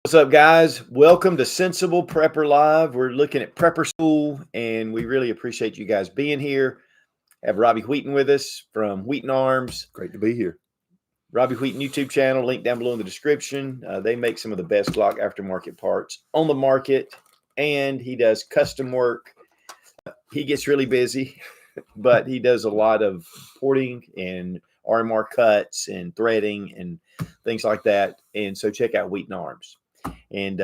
What's up, guys? Welcome to Sensible Prepper Live. We're looking at prepper school, and we really appreciate you guys being here. Have Robbie Wheaton with us from Wheaton Arms. Great to be here. Robbie Wheaton YouTube channel, link down below in the description. They make some of the best Glock aftermarket parts on the market, and he does custom work. He gets really busy, but he does a lot of porting and RMR cuts and threading and things like that. And so check out Wheaton Arms. And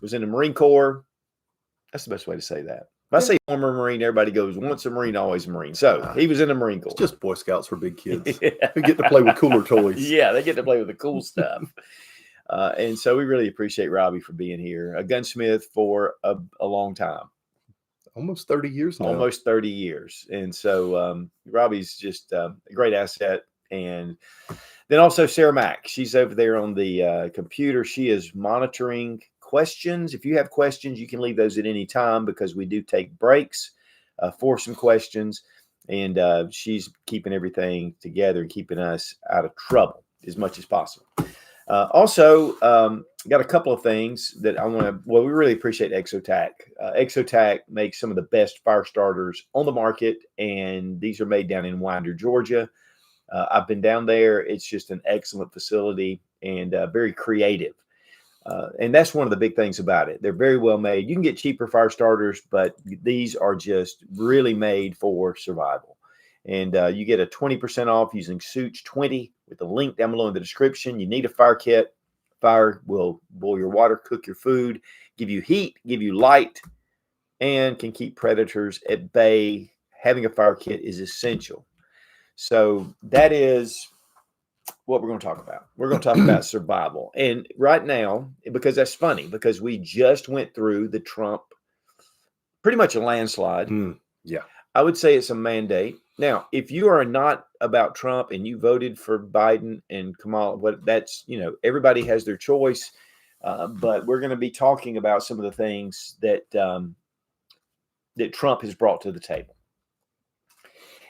was in the Marine Corps. That's the best way to say that. If I say former Marine, everybody goes, once a Marine, always a Marine. So he was in the Marine Corps. It's just Boy Scouts for big kids. Who get to play with cooler toys. Yeah, they get to play with the cool stuff. And so we really appreciate Robbie for being here. A gunsmith for a long time. Almost 30 years now. Almost 30 years. And so Robbie's just a great asset. And then also Sarah Mack. She's over there on the computer. She is monitoring questions. If you have questions, you can leave those at any time because we do take breaks for some questions. And she's keeping everything together and keeping us out of trouble as much as possible. Also, got a couple of things that I want to, well, we really appreciate Exotac. Exotac makes some of the best fire starters on the market, and these are made down in Winder, Georgia. I've been down there. It's just an excellent facility and very creative. And that's one of the big things about it. They're very well made. You can get cheaper fire starters, but these are just really made for survival. And you get a 20% off using Sootch 20 with the link down below in the description. You need a fire kit. Fire will boil your water, cook your food, give you heat, give you light, and can keep predators at bay. Having a fire kit is essential. So that is what we're going to talk about. We're going to talk about survival. And right now, because that's funny, because we just went through the Trump, pretty much a landslide. Yeah. I would say it's a mandate. Now, if you are not about Trump and you voted for Biden and Kamala, that's, everybody has their choice. But we're going to be talking about some of the things that that Trump has brought to the table.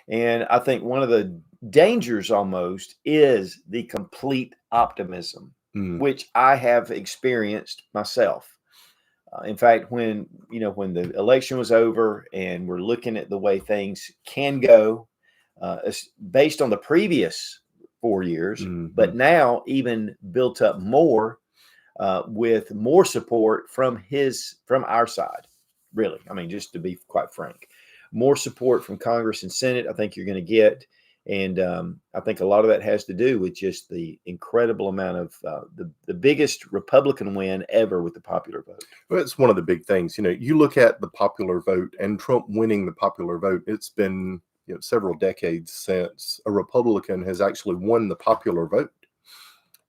And I think one of the dangers almost is the complete optimism, which I have experienced myself. In fact, when the election was over and we're looking at the way things can go, based on the previous 4 years, but now even built up more with more support from our side. Really, I mean, just to be quite frank, more support from Congress and Senate. I think you're going to get. And I think a lot of that has to do with just the incredible amount of the biggest Republican win ever with the popular vote. Well, it's one of the big things. You look at the popular vote and Trump winning the popular vote. It's been several decades since a Republican has actually won the popular vote.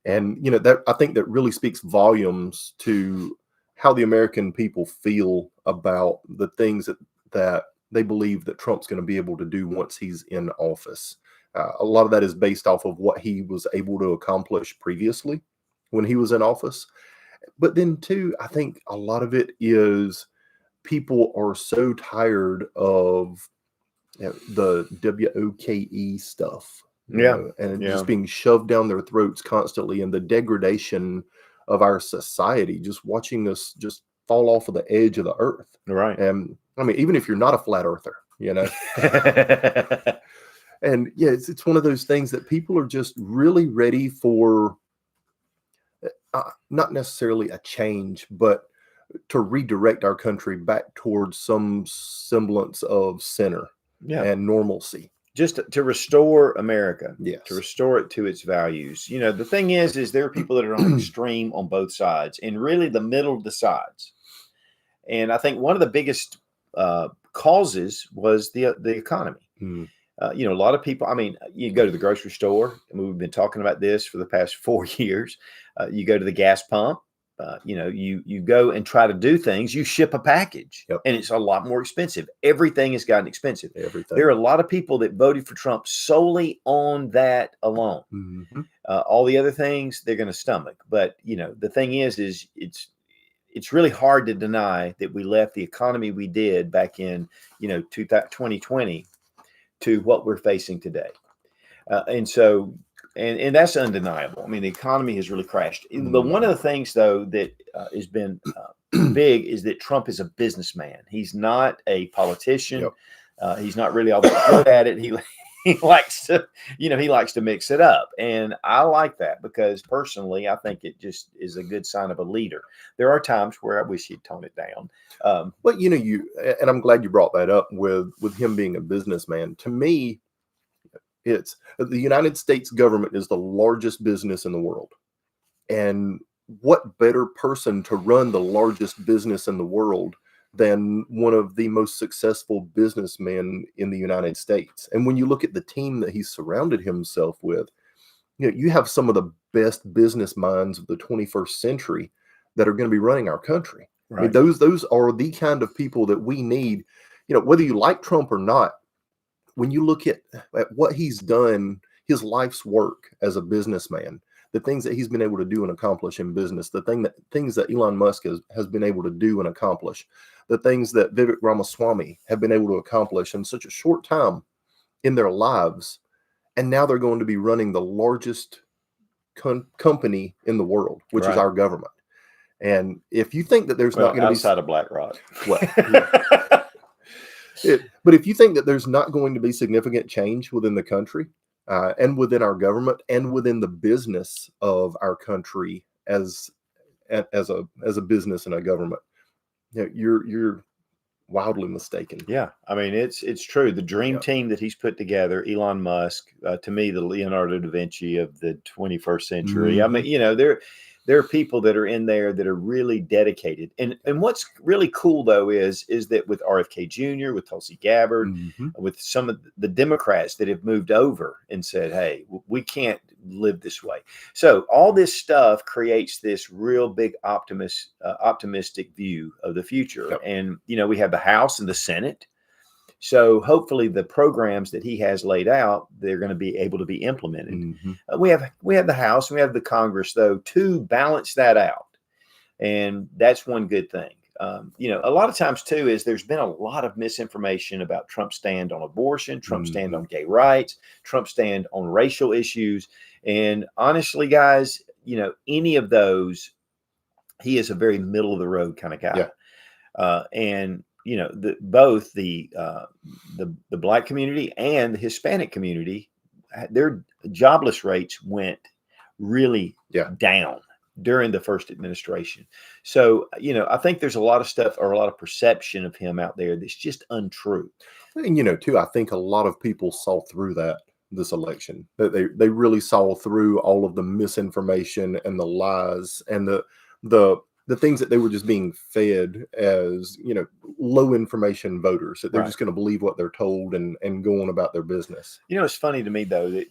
And, that I think that really speaks volumes to how the American people feel about the things that they believe that Trump's going to be able to do once he's in office. A lot of that is based off of what he was able to accomplish previously when he was in office. But then, too, I think a lot of it is people are so tired of the WOKE stuff. Just being shoved down their throats constantly, and the degradation of our society, just watching us just fall off of the edge of the earth. Right. And I mean, even if you're not a flat earther, and yeah, it's one of those things that people are just really ready for, not necessarily a change, but to redirect our country back towards some semblance of center and normalcy. Just to restore America, yes. To restore it to its values. The thing is there are people that are on extreme on both sides, and really the middle of the sides. And I think one of the biggest causes was the economy. A lot of people, I mean, you go to the grocery store, and we've been talking about this for the past 4 years. You go to the gas pump, you go and try to do things. You ship a package, and it's a lot more expensive. Everything has gotten expensive. Everything. There are a lot of people that voted for Trump solely on that alone. All the other things they're going to stomach. But the thing is it's really hard to deny that we left the economy we did back in 2020 to what we're facing today. And so and that's undeniable. I mean, the economy has really crashed. But one of the things, though, that has been big is that Trump is a businessman. He's not a politician. He's not really all that good at it. He likes to, he likes to mix it up. And I like that because personally, I think it just is a good sign of a leader. There are times where I wish he'd tone it down. But, and I'm glad you brought that up with him being a businessman. To me, it's the United States government is the largest business in the world. And what better person to run the largest business in the world than one of the most successful businessmen in the United States? And when you look at the team that he's surrounded himself with, you have some of the best business minds of the 21st century that are going to be running our country. Right. I mean, those are the kind of people that we need, whether you like Trump or not. When you look at what he's done, his life's work as a businessman, the things that he's been able to do and accomplish in business, things that Elon Musk has been able to do and accomplish, the things that Vivek Ramaswamy have been able to accomplish in such a short time in their lives. And now they're going to be running the largest company in the world, which is our government. And if you think that there's not going to be outside of BlackRock, but if you think that there's not going to be significant change within the country and within our government and within the business of our country as a business and a government, you're wildly mistaken. Yeah, I mean it's true. The dream team that he's put together, Elon Musk, to me, the Leonardo da Vinci of the 21st century. I mean, there are people that are in there that are really dedicated. And what's really cool, though, is that with RFK Jr., with Tulsi Gabbard, with some of the Democrats that have moved over and said, hey, we can't live this way. So all this stuff creates this real big optimistic view of the future. Yep. And, we have the House and the Senate. So hopefully the programs that he has laid out, they're going to be able to be implemented. We have the House and we have the Congress, though, to balance that out. And that's one good thing. A lot of times, too, is there's been a lot of misinformation about Trump's stand on abortion, Trump's stand on gay rights, Trump's stand on racial issues. And honestly, guys, any of those, he is a very middle of the road kind of guy. Yeah. And both the Black community and the Hispanic community, their jobless rates went really down during the first administration. So, I think there's a lot of stuff or a lot of perception of him out there that's just untrue. And, too, I think a lot of people saw through this election. That they really saw through all of the misinformation and the lies and the things that they were just being fed as, low information voters, that they're just going to believe what they're told and go on about their business. It's funny to me, though, that,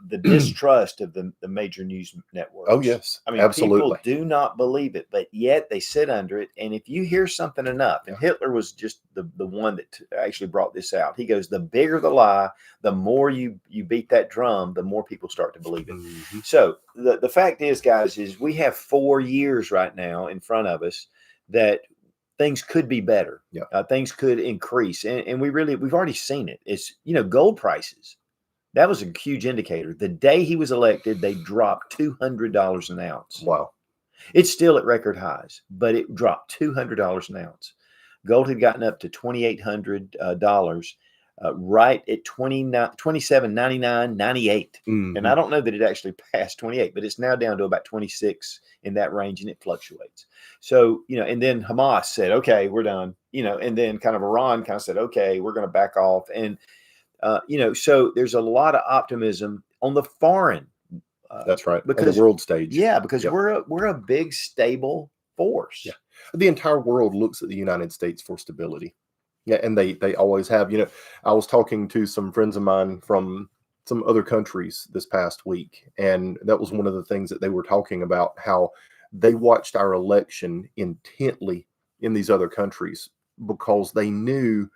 the distrust of the major news networks. Oh, yes. I mean, absolutely. People do not believe it, but yet they sit under it. And if you hear something enough, and Hitler was just the one that actually brought this out. He goes, the bigger the lie, the more you beat that drum, the more people start to believe it. So the fact is, guys, is we have 4 years right now in front of us that things could be better. Things could increase. And we've already seen it. It's, gold prices. That was a huge indicator. The day he was elected, they dropped $200 an ounce. Wow. It's still at record highs, but it dropped $200 an ounce. Gold had gotten up to $2,800, right at $27.99, $98. And I don't know that it actually passed 28, but it's now down to about 26 in that range, and it fluctuates. So, and then Hamas said, okay, we're done, and then kind of Iran kind of said, okay, we're going to back off. And, so there's a lot of optimism on the foreign. That's right. Because on the world stage. Yeah, because we're a big, stable force. Yeah. The entire world looks at the United States for stability. Yeah, and they always have. I was talking to some friends of mine from some other countries this past week, and that was one of the things that they were talking about, how they watched our election intently in these other countries because they knew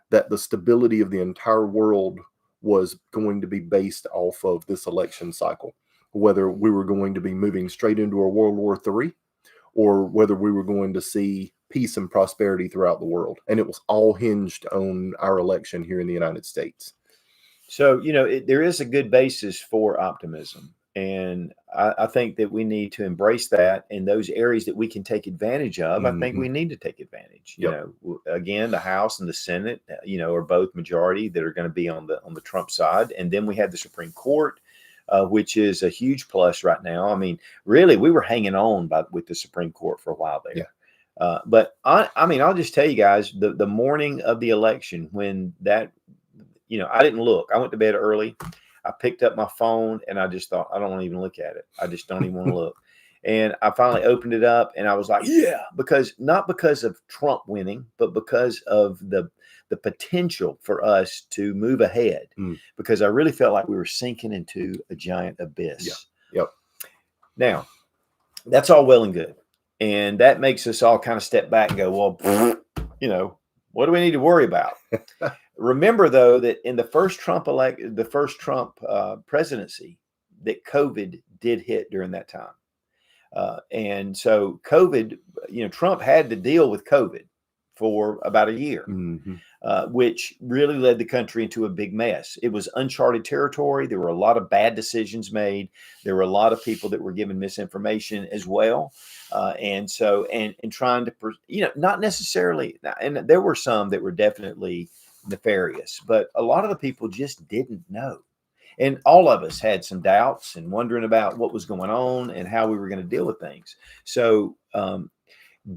that the stability of the entire world was going to be based off of this election cycle, whether we were going to be moving straight into a World War III or whether we were going to see peace and prosperity throughout the world. And it was all hinged on our election here in the United States. So, there is a good basis for optimism. And I think that we need to embrace that in those areas that we can take advantage of. I think Mhm. we need to take advantage. Yep. Again, the House and the Senate, are both majority that are going to be on the Trump side. And then we have the Supreme Court, which is a huge plus right now. I mean, really, we were hanging on with the Supreme Court for a while there. Yeah. But I mean, I'll just tell you guys, the morning of the election, when that, I didn't look. I went to bed early. I picked up my phone and I just thought, I don't want to even look at it. I just don't even want to look. And I finally opened it up and I was like, yeah, not because of Trump winning, but because of the potential for us to move ahead. Because I really felt like we were sinking into a giant abyss. Yeah. Yep. Now, that's all well and good. And that makes us all kind of step back and go, well, what do we need to worry about? Remember, though, that in the first Trump presidency, that COVID did hit during that time. And so COVID, Trump had to deal with COVID for about a year, which really led the country into a big mess. It was uncharted territory. There were a lot of bad decisions made. There were a lot of people that were given misinformation as well. And trying to, not necessarily, and there were some that were definitely nefarious, but a lot of the people just didn't know. And all of us had some doubts and wondering about what was going on and how we were going to deal with things. So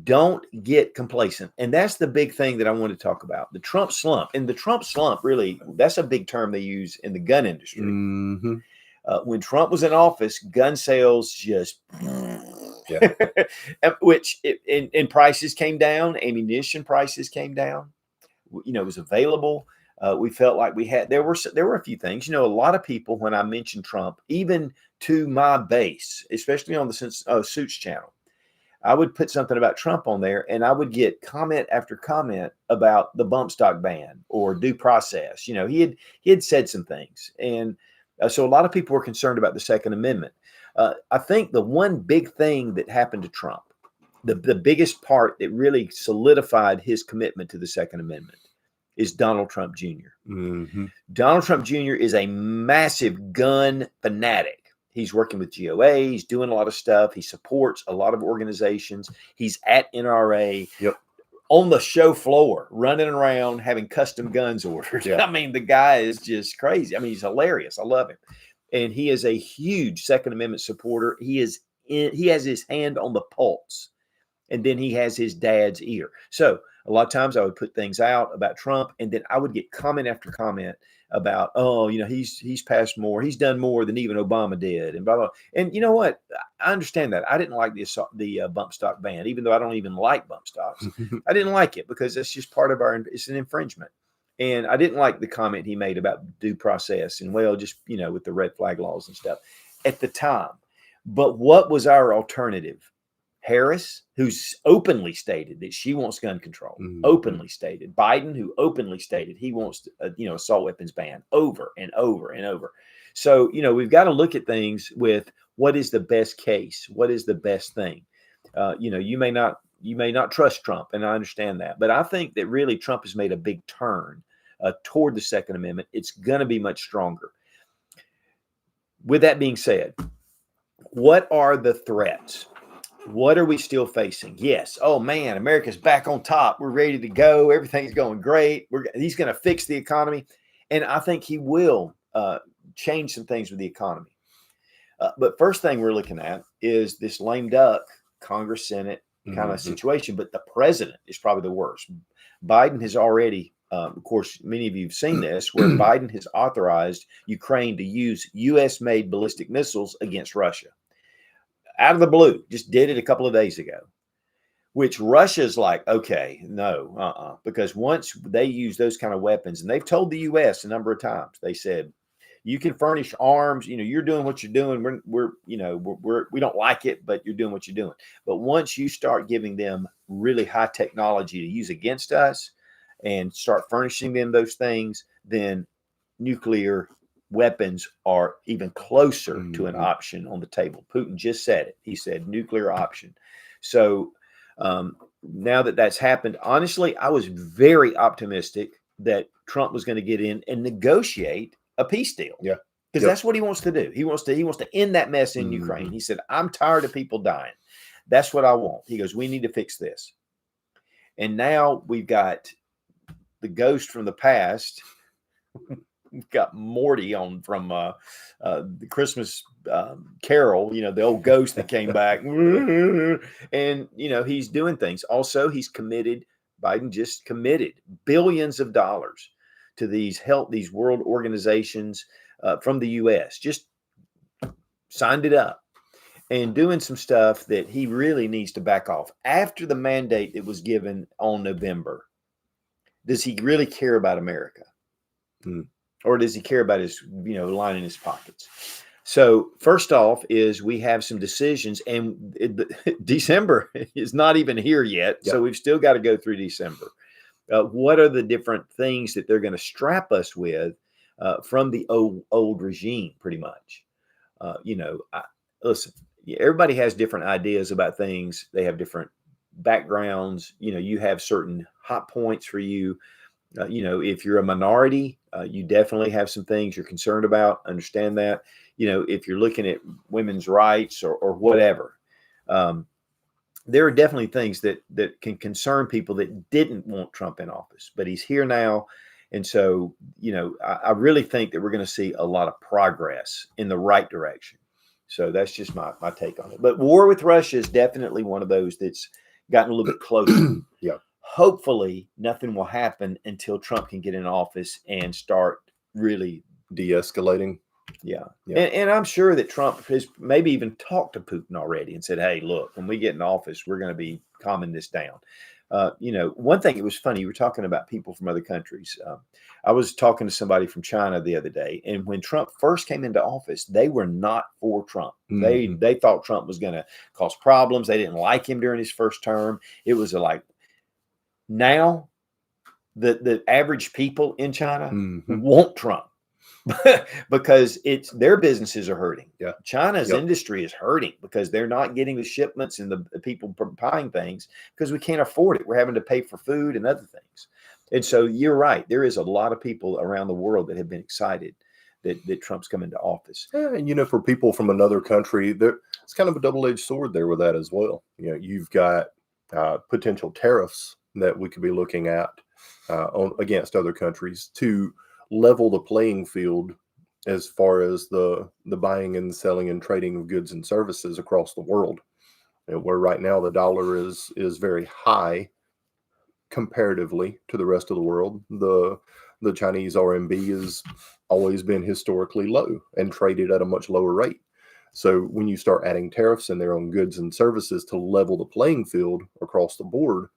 don't get complacent. And that's the big thing that I want to talk about. The Trump slump. And the Trump slump, really, that's a big term they use in the gun industry. When Trump was in office, gun sales just, which and prices came down, ammunition prices came down. It was available. We felt like there were a few things. A lot of people, when I mentioned Trump, even to my base, especially on the Sootch channel, I would put something about Trump on there and I would get comment after comment about the bump stock ban or due process. He had said some things. And so a lot of people were concerned about the Second Amendment. I think the one big thing that happened to Trump, the biggest part that really solidified his commitment to the Second Amendment, is Donald Trump Jr. Donald Trump Jr. is a massive gun fanatic. He's working with GOA. He's doing a lot of stuff. He supports a lot of organizations. He's at NRA. On the show floor, running around, having custom guns ordered. I mean, the guy is just crazy. I mean, he's hilarious. I love him. And he is a huge Second Amendment supporter. He has his hand on the pulse. And then he has his dad's ear. So a lot of times I would put things out about Trump, and then I would get comment after comment about, he's passed more, he's done more than even Obama did, and blah blah. And you know what? I understand that. I didn't like the bump stock ban, even though I don't even like bump stocks. I didn't like it because it's just part of it's an infringement. And I didn't like the comment he made about due process and just with the red flag laws and stuff at the time. But what was our alternative? Harris, who's openly stated that she wants gun control, openly stated. Biden, who openly stated he wants, assault weapons ban over and over and over. So, we've got to look at things with what is the best case, what is the best thing. You may not trust Trump, and I understand that, but I think that really Trump has made a big turn toward the Second Amendment. It's going to be much stronger. With that being said, what are the threats? What are we still facing? Yes. Oh man, America's back on top. We're ready to go. Everything's going great. He's going to fix the economy. And I think he will change some things with the economy. But first thing we're looking at is this lame duck Congress, Senate kind of situation. But the president is probably the worst. Biden has already, of course, many of you have seen this, where Biden has authorized Ukraine to use U.S.-made ballistic missiles against Russia. Out of the blue, just did it a couple of days ago, which Russia's like, okay, no, because once they use those kind of weapons, and they've told the U.S. a number of times, they said, you can furnish arms, you're doing what you're doing. We don't like it, but you're doing what you're doing. But once you start giving them really high technology to use against us and start furnishing them those things, then nuclear weapons are even closer to an option on the table. Putin just said it. He said nuclear option. So now that that's happened, honestly, I was very optimistic that Trump was going to get in and negotiate a peace deal. Yeah. Because that's what he wants to do. He wants to end that mess in Ukraine. He said, I'm tired of people dying. That's what I want. He goes, we need to fix this. And now we've got the ghost from the past. We've got Morty on from the Christmas Carol, the old ghost that came back. And, he's doing things. Also, Biden just committed billions of dollars to these world organizations from the U.S., just signed it up and doing some stuff that he really needs to back off. After the mandate that was given on November, does he really care about America? Or does he care about his, line in his pockets? So first off is we have some decisions, and December is not even here yet. So we've still got to go through December. What are the different things that they're going to strap us with from the old regime, pretty much? Listen, everybody has different ideas about things. They have different backgrounds. You have certain hot points for you. If you're a minority, you definitely have some things you're concerned about. Understand that. If you're looking at women's rights or whatever, there are definitely things that can concern people that didn't want Trump in office, but he's here now. And so, I really think that we're going to see a lot of progress in the right direction. So that's just my take on it. But war with Russia is definitely one of those that's gotten a little bit closer. Hopefully nothing will happen until Trump can get in office and start really de-escalating. And I'm sure that Trump has maybe even talked to Putin already and said, hey, look, when we get in office, we're going to be calming this down. One thing, it was funny, you were talking about people from other countries. I was talking to somebody from China the other day, and when Trump first came into office, they were not for Trump. They thought Trump was going to cause problems. They didn't like him during his first term. It was now the average people in China want Trump because their businesses are hurting. China's industry is hurting because they're not getting the shipments and the people buying things because we can't afford it. We're having to pay for food and other things. And so you're right. There is a lot of people around the world that have been excited that Trump's coming to office. And, for people from another country, it's kind of a double-edged sword there with that as well. You've got potential tariffs that we could be looking at against other countries to level the playing field as far as the buying and selling and trading of goods and services across the world. Where right now the dollar is very high comparatively to the rest of the world. The Chinese RMB has always been historically low and traded at a much lower rate. So when you start adding tariffs in there on goods and services to level the playing field across the board,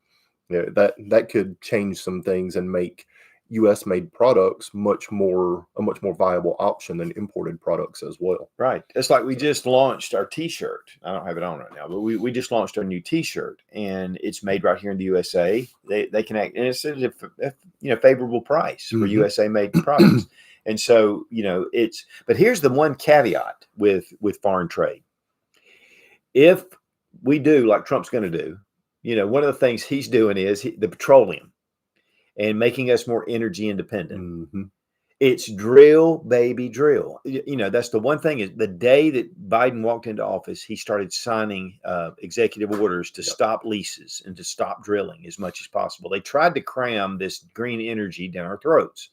that could change some things and make U.S. made products a much more viable option than imported products as well. Right. It's like we just launched our T-shirt. I don't have it on right now, but we just launched our new T-shirt, and it's made right here in the USA. They can act, and it's at a favorable price for USA made products. And so but here's the one caveat with foreign trade. If we do like Trump's going to do, one of the things he's doing is the petroleum and making us more energy independent. It's drill, baby, drill. That's the one thing is the day that Biden walked into office, he started signing executive orders to stop leases and to stop drilling as much as possible. They tried to cram this green energy down our throats.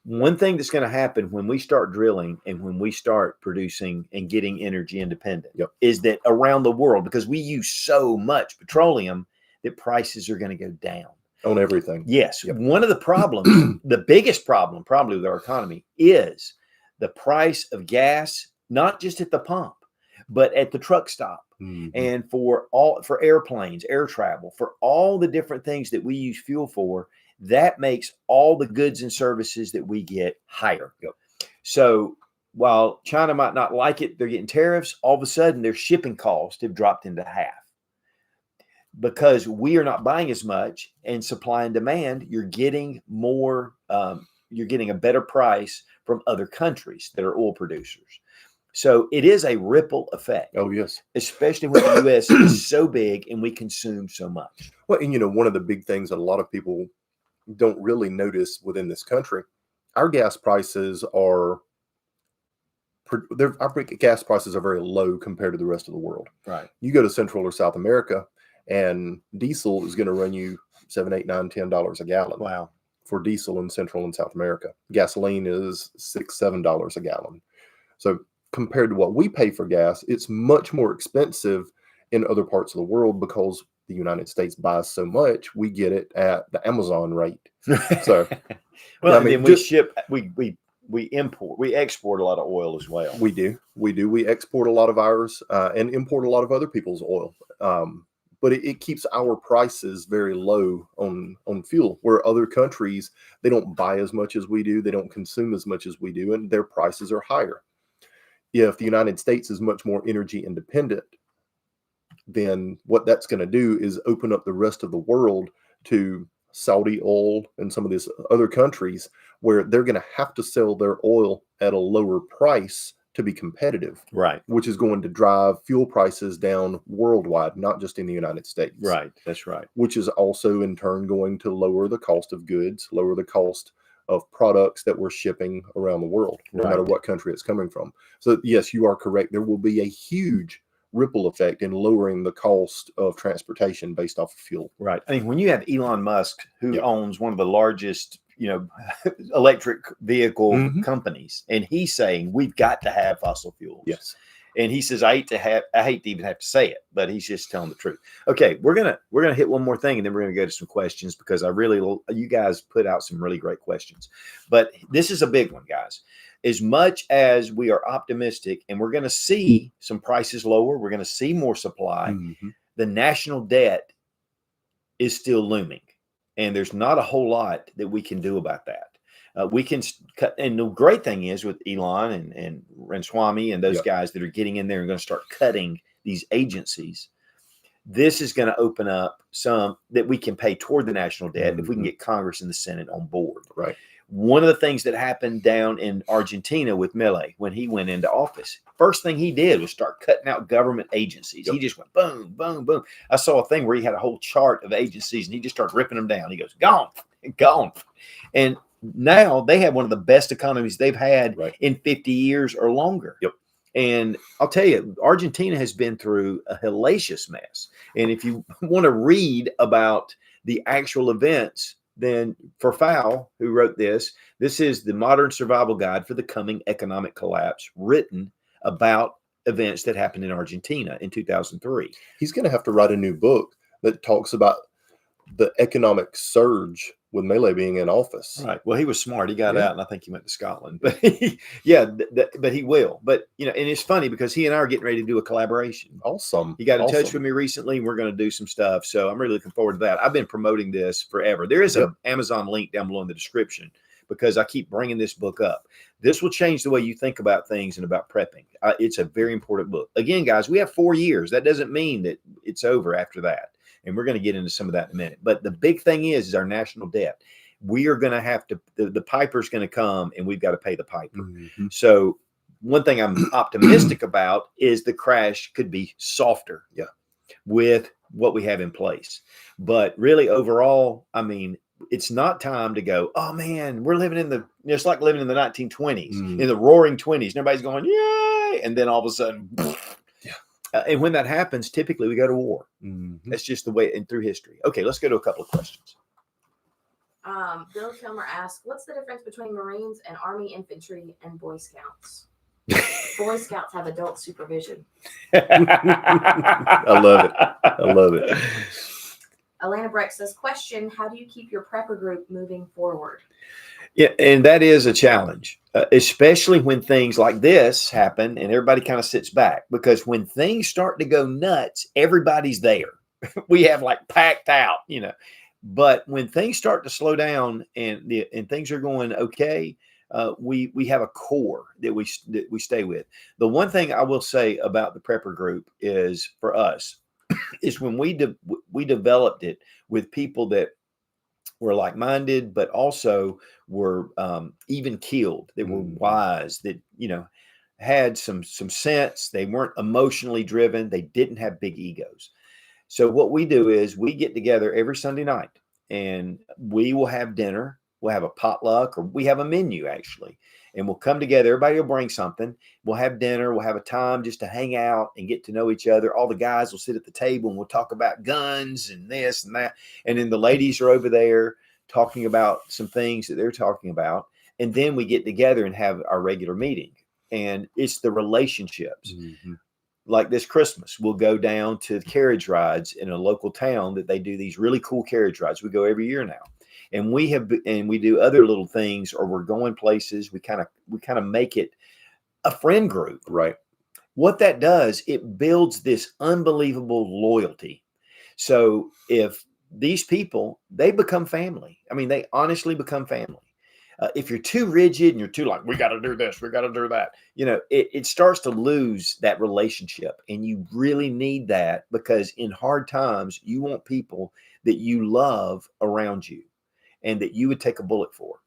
One thing that's going to happen when we start drilling and when we start producing and getting energy independent is that around the world, because we use so much petroleum, that prices are going to go down. On everything. Yes. One of the problems, the biggest problem probably with our economy is the price of gas, not just at the pump, but at the truck stop. And for airplanes, air travel, for all the different things that we use fuel for, that makes all the goods and services that we get higher. So while China might not like it, they're getting tariffs, all of a sudden their shipping costs have dropped into half. Because we are not buying as much, and supply and demand, you're getting more, you're getting a better price from other countries that are oil producers. So it is a ripple effect. Oh, yes. Especially when the U.S. is so big and we consume so much. Well, and one of the big things that a lot of people don't really notice within this country our gas prices are our gas prices are very low compared to the rest of the world. Right. You go to Central or South America, and diesel is going to run you $7, $8, $9, $10 a gallon. Wow. For diesel in Central and South America. Gasoline is $6, $7 a gallon. So compared to what we pay for gas, it's much more expensive in other parts of the world because the United States buys so much. We get it at the Amazon rate. So, well, I mean, we export a lot of oil as well. We do. We export a lot of ours and import a lot of other people's oil. But it keeps our prices very low on fuel, where other countries, they don't buy as much as we do. They don't consume as much as we do, and their prices are higher. If the United States is much more energy independent, then what that's going to do is open up the rest of the world to Saudi oil and some of these other countries where they're going to have to sell their oil at a lower price to be competitive, right? Which is going to drive fuel prices down worldwide, not just in the United States. Right, that's right. Which is also in turn going to lower the cost of goods, lower the cost of products that we're shipping around the world, no matter what country it's coming from. So yes, you are correct. There will be a huge ripple effect in lowering the cost of transportation based off of fuel. Right. I mean, when you have Elon Musk, who owns one of the largest electric vehicle companies, and he's saying we've got to have fossil fuels. Yes. And he says, I hate to even have to say it, but he's just telling the truth. Okay, we're gonna hit one more thing, and then we're gonna go to some questions because you guys put out some really great questions. But this is a big one, guys. As much as we are optimistic, and we're gonna see some prices lower, we're gonna see more supply. The national debt is still looming, and there's not a whole lot that we can do about that. We can cut, and the great thing is with Elon and Ranswamy and those guys that are getting in there and going to start cutting these agencies, this is going to open up some that we can pay toward the national debt if we can get Congress and the Senate on board. Right. One of the things that happened down in Argentina with Milei when he went into office, first thing he did was start cutting out government agencies. He just went boom, boom, boom. I saw a thing where he had a whole chart of agencies and he just started ripping them down. He goes, gone, gone. And now they have one of the best economies they've had in 50 years or longer. And I'll tell you, Argentina has been through a hellacious mess. And if you want to read about the actual events, then for Fowl, who wrote this is the Modern Survival Guide for the Coming Economic Collapse, written about events that happened in Argentina in 2003. He's going to have to write a new book that talks about the economic surge with Milei being in office. Right. Well, he was smart. He got out, and I think he went to Scotland. But but he will. But and it's funny because he and I are getting ready to do a collaboration. Awesome. He got in touch with me recently, and we're going to do some stuff. So I'm really looking forward to that. I've been promoting this forever. There is an Amazon link down below in the description because I keep bringing this book up. This will change the way you think about things and about prepping. It's a very important book. Again, guys, we have 4 years. That doesn't mean that it's over after that. And we're going to get into some of that in a minute. But the big thing is our national debt. We are going to have to, the piper's going to come and we've got to pay the piper. So one thing I'm optimistic about is the crash could be softer with what we have in place. But really overall, I mean, it's not time to go, oh man, we're living in it's like living in the 1920s, in the roaring 20s. And everybody's going, yay. And then all of a sudden, and when that happens, typically we go to war. That's just the way and through history. Okay, let's go to a couple of questions. Bill Kilmer asked, what's the difference between Marines and Army infantry and Boy Scouts? Boy Scouts have adult supervision. I love it. Alana Breck says, question, how do you keep your prepper group moving forward? Yeah, and that is a challenge, especially when things like this happen and everybody kind of sits back, because when things start to go nuts, everybody's there. We have like packed out, but when things start to slow down and things are going okay, we have a core that we stay with. The one thing I will say about the prepper group is for us is when we developed it with people that were like-minded, but also were even keeled, that were wise, that had some sense. They weren't emotionally driven. They didn't have big egos. So what we do is we get together every Sunday night and we will have dinner We'll have a potluck, or we have a menu actually. And we'll come together. Everybody will bring something. We'll have dinner. We'll have a time just to hang out and get to know each other. All the guys will sit at the table and we'll talk about guns and this and that. And then the ladies are over there talking about some things that they're talking about. And then we get together and have our regular meeting. And it's the relationships. Mm-hmm. Like this Christmas, we'll go down to carriage rides in a local town that they do these really cool carriage rides. We go every year now. And we do other little things, or we're going places. We kind of make it a friend group. Right. What that does, it builds this unbelievable loyalty. So if these people, they become family. I mean, they honestly become family. If you're too rigid and you're too like, we got to do this, we got to do that, it starts to lose that relationship. And you really need that, because in hard times, you want people that you love around you and that you would take a bullet for.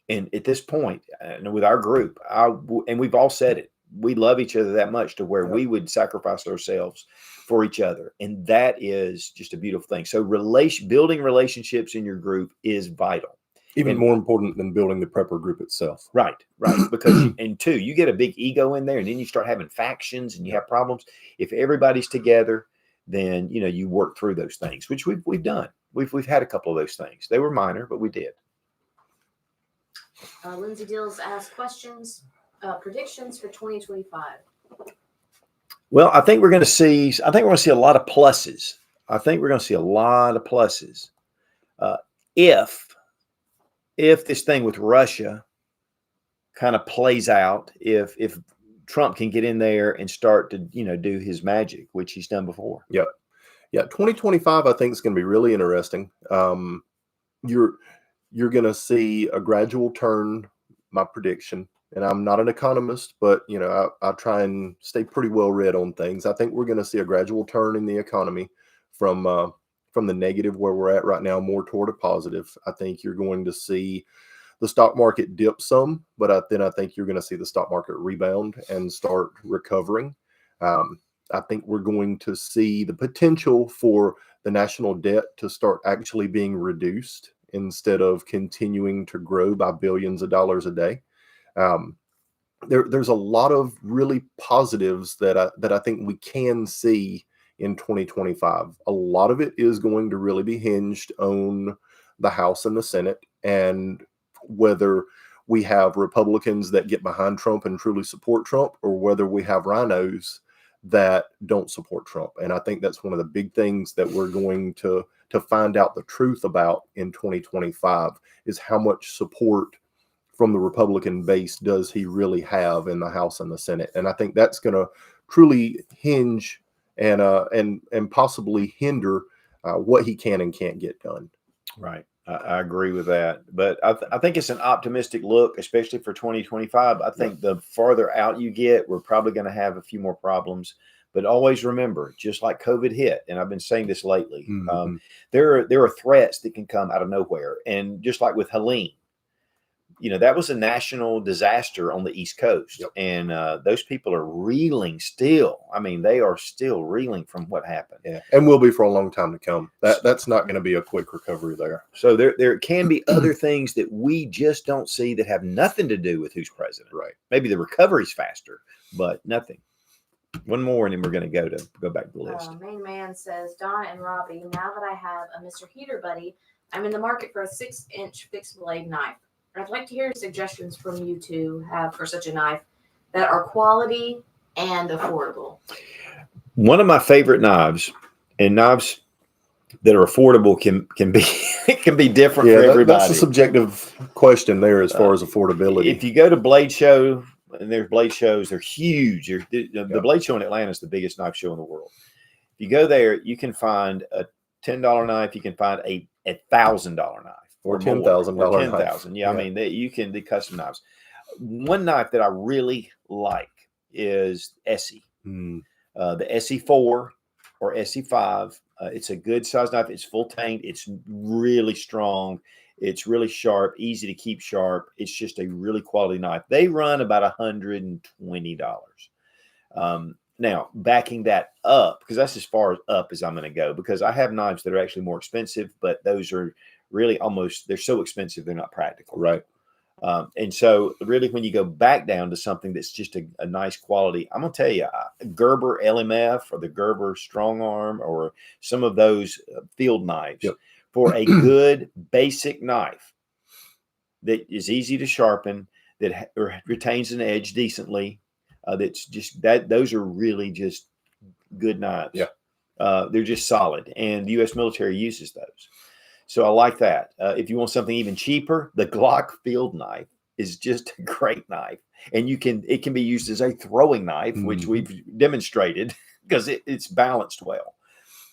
And at this point, with our group, and we've all said it, we love each other that much to where we would sacrifice ourselves for each other. And that is just a beautiful thing. So building relationships in your group is vital. Even more important than building the prepper group itself. Right. Because you get a big ego in there, and then you start having factions and you have problems. If everybody's together, then you work through those things, which we've done. We've had a couple of those things. They were minor, but we did. Lindsay Dills asked predictions for 2025. Well, I think we're going to see a lot of pluses. If this thing with Russia kind of plays out, if Trump can get in there and start to, do his magic, which he's done before. Yep. Yeah. 2025, I think, is going to be really interesting. You're going to see a gradual turn, my prediction. And I'm not an economist, but, I try and stay pretty well read on things. I think we're going to see a gradual turn in the economy from the negative where we're at right now, more toward a positive. I think you're going to see the stock market dip some, but then I think you're going to see the stock market rebound and start recovering. I think we're going to see the potential for the national debt to start actually being reduced instead of continuing to grow by billions of dollars a day. There's a lot of really positives that I think we can see in 2025. A lot of it is going to really be hinged on the House and the Senate, and whether we have Republicans that get behind Trump and truly support Trump, or whether we have rhinos that don't support Trump. And I think that's one of the big things that we're going to find out the truth about in 2025 is how much support from the Republican base does he really have in the House and the Senate. And I think that's going to truly hinge and possibly hinder what he can and can't get done. Right. I agree with that. But I think it's an optimistic look, especially for 2025. I think the farther out you get, we're probably going to have a few more problems. But always remember, just like COVID hit, and I've been saying this lately, there are threats that can come out of nowhere. And just like with Helene, that was a national disaster on the East Coast. Yep. And those people are reeling still. I mean, they are still reeling from what happened. Yeah, and will be for a long time to come. That's not going to be a quick recovery there. So there can be other things that we just don't see that have nothing to do with who's president. Right. Maybe the recovery's faster, but nothing. One more, and then we're going to go back to the list. Main Man says, Donna and Robbie, now that I have a Mr. Heater Buddy, I'm in the market for a 6-inch fixed blade knife. I'd like to hear suggestions from you two for such a knife that are quality and affordable. One of my favorite knives, and knives that are affordable can be different for everybody. That's a subjective question there as far as affordability. If you go to Blade Show, and there's Blade shows, they're huge. The Blade Show in Atlanta is the biggest knife show in the world. If you go there, you can find a $10 knife. You can find a $1,000 knife. Or $10,000 knife. 10,000. Yeah, I mean, you can do custom knives. One knife that I really like is Essie. The SE4 or SE5. It's a good size knife. It's full tank. It's really strong. It's really sharp, easy to keep sharp. It's just a really quality knife. They run about $120. Now, backing that up, because that's as far up as I'm going to go, because I have knives that are actually more expensive, but those are really almost, they're so expensive, they're not practical. Right. And so really when you go back down to something that's just a nice quality, I'm going to tell you, Gerber LMF or the Gerber Strong Arm or some of those field knives for a good basic knife that is easy to sharpen, that retains an edge decently. That's just that. Those are really just good knives. Yeah. They're just solid, and the U.S. military uses those. So I like that. If you want something even cheaper, the Glock field knife is just a great knife, and it can be used as a throwing knife, which we've demonstrated because it's balanced well.